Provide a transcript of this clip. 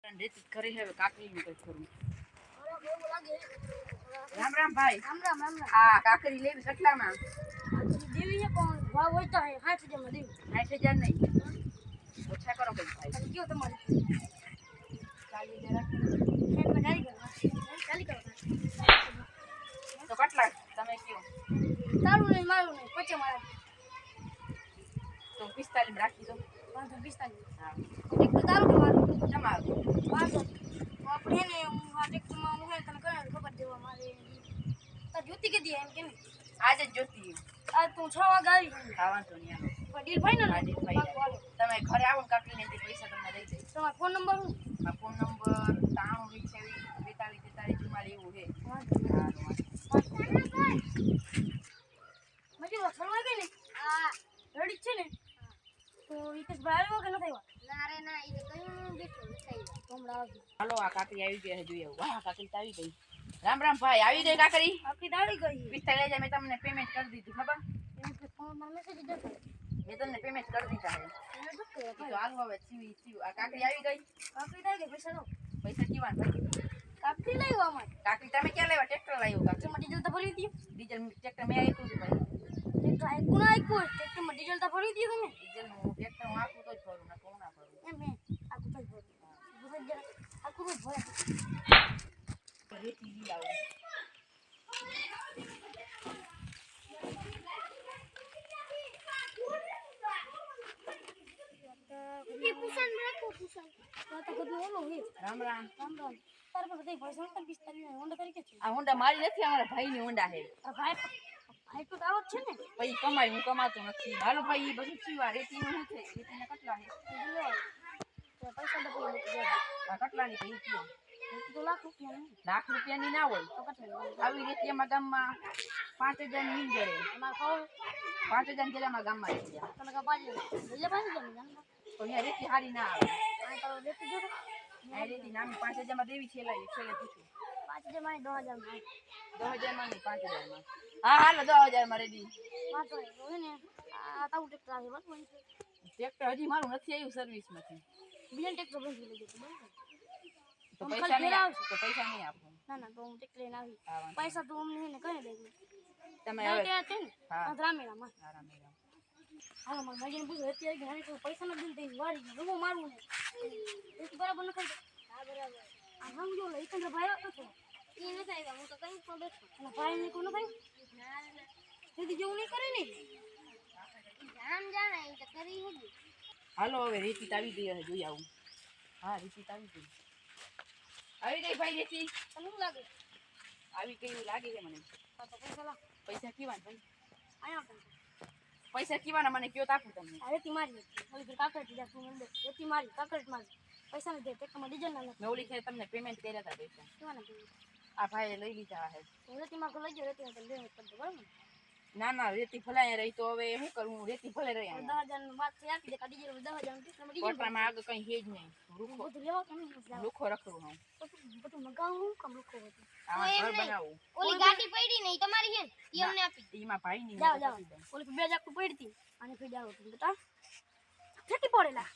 અટાણ રેતી ઘરે હવે કાકરી નું કઈ કરું. રામ રામ ભાઈ. રામ રામ રામ રામ. આ કાકરી લેવી કેટલામાં? દેવી છે પણ ભાવ હોય તો 60,000 માં દેવી. 60,000 નહીં ઓછા કરો કઈ ભાઈ. કયો તમારે 40,000 રાખો. ચાલી કરો તો કેટલા તમે કયો? તારું નહીં મારું નહીં પચે મારા તો 45 રાખી દો. 45. હા એક તો તારું કે મારું તમારું 12. આપણે ને હું આ ટેક્ટરમાં હું તને કયા ખબર દેવા મારે તાર જ્યોતિ કે દે એમ કે નહીં આજે જ જોતી આ તું 6 વાગે આવી ખાવાનું તો નહીં આવે. પણ ડીલ ફાઈનલ આજે ભાઈ તમે ઘરે આવો ને કાકરી ને પૈસા તમને દઈ દઈશ. તમારો ફોન નંબર શું આ ફોન નંબર 93 42 42 એવું છે. મજી વાત ફરવા ગઈ ને હા રેડી છે ને તો વિકેશભાઈ આવ્યો કે નથી આવ્યો ના રે ના ઈ તો કઈ બેઠો નથી હમણાં આવજો હાલો આ કાકરી આવી ગઈ જોઈએ. વાહ કાકરી તો આવી ગઈ. રામ રામ ભાઈ આવી ગઈ કાકરી. આખી દાડી ગઈ 45,000 મેં તમને પેમેન્ટ કરી દીધું ખબર? એમ કે ફોન માં મેસેજ દેતો મેં તમને પેમેન્ટ કરી દીધા છે. એને શું કહે તો હાલો હવે સીવી આ કાકરી આવી ગઈ. કાકડી દઈ ગઈ પૈસા દો પૈસા કેવા ભાઈ? કાકડી લાવ્યો અમારે કાકરી તમે ક્યાં લાવ્યા? ટ્રેક્ટર લાવ્યો કાકરી. ટ્રેક્ટરમાં ડીઝલ તો ભરી દીધું ડીઝલ ટ્રેક્ટર મેં આપ્યું હતું ભાઈ. ટ્રેક્ટર આ ગુના આપ્યું ટ્રેક્ટરમાં ડીઝલ તો ભરી દીધું ને ડીઝલ હું ટ્રેક્ટર હું આખું તો જ ભરું ના કોણ ના ભરું. એમ હે આખું તો ભરી ભરી જરા આખું તો ભરે રેતી લઈ આવું. એ પુસાન રાખો પુસાન તો બધું ઓલો હે રામ રામ. રામ રામ તાર પર બધી પૈસા 45 હોન્ડા તરીકે છે આ હોન્ડા મારી નથી, અમારા ભાઈની હોન્ડા છે. આ ભાઈ તો આવો જ છે ને પછી કમાય હું કમાતો નથી. હાલો ભાઈ એ બધું ચીવા રેતીનું શું છે? રેતીના કેટલા છે? પૈસા તો કોઈ નથી દેવા આ કેટલાની ભાઈ કયો? તો લાખ રૂપિયા ને લાખ રૂપિયાની ના હોય. તો કેટલા આવી રેતી અમારા ગામમાં 5,000 ની મિલ જડે. અમાર ખાવ 5,000 જેટલા અમારા ગામમાં રેતી છે. તમે કા પાજી એટલે પાજી જમી જાન તો અહીંયા રેતી સારી ના આવે. આ તો દેતી જો આ રેતી નામ 5,000 માં દેવી છે. છેલ્લે પૂછું 5000 માં 2000 માં 10,000 માં નહીં 5,000 માં. હા હાલો 10,000 માં રેડી. માં તો હે ને આ તાઉ ટેક્ટર આવે બસ ટ્રેક્ટર હજી મારું નથી આવ્યું સર્વિસમાંથી. બીજા ટેક્ટર બંધ લઈ જતો તો પૈસા નહીં આપો. તો પૈસા નહીં આપો. ના ના તો હું ટેક્ટર લઈને આવી આવવાનું. પૈસા તો અમને હે ને કઈ દે તમે હવે હવે છે ને હા. રામેરામાં આરામ આરામ. હા મારા મજન પૂછો અત્યારે ઘરે તો પૈસા ન દે તે વાડી રૂમો મારવું ને એક બરાબર ન ખાઈ હા બરાબર આ સમજો લે એકંદર ભાઈ હતો તો ઈ ન થાય હું તો કઈ પણ બેઠો અને ભાઈ ને કોનો થાય ના ના સીધી જેવું નહીં કરે ને જામ જાણે ઈ તો કરી હતી હાલો હવે રેતી આવી ગઈ હે જોઈ આવું. હા રેતી આવી ગઈ. આવી ગઈ ભાઈ રેતી. તને શું લાગે આવી ગઈ એવું લાગે છે મને. તો પૈસા લા પૈસા કેવાના ભાઈ? આયા પણ પૈસા કેવાના મને કયો તાપું તમને. આ રેતી મારી ઓલી ફિર કાકડ જા તું મને રેતી મારી કાકડ મારી પૈસા ન દે ટેક્ટરમાં ડીઝલ ના મેં ઓલી ખેર તમને પેમેન્ટ કર્યા હતા પૈસા. કેવાના આ ભાઈએ લઈ લીધા હે. રેતી માં લઈ ગયો રેતી તો લેવું પડે બરાબર ના ના રેતી ભલાય રહી તો હવે શું કરું? રેતી ભલે રહી. 10,000 નું વાત છે આપી દે કાઢી જેવું 10,000 નું ટેક્ટરમાં ડીઝલ કોટરામાં આગળ કઈ હેજ નહીં. બધું લેવા કેમ નહીં લુખો રખડું હું. બધું મગાવું કમ લોકો હતું આમાં ઘર બનાવું. ઓલી ગાડી પડી ને ઈ તમારી છે ઈ અમને આપી એમાં ભાઈ ની જાવ જાવ ઓલી બે જાક પડી હતી અને ફેર જાવ તું બતા ઠેટી પડેલા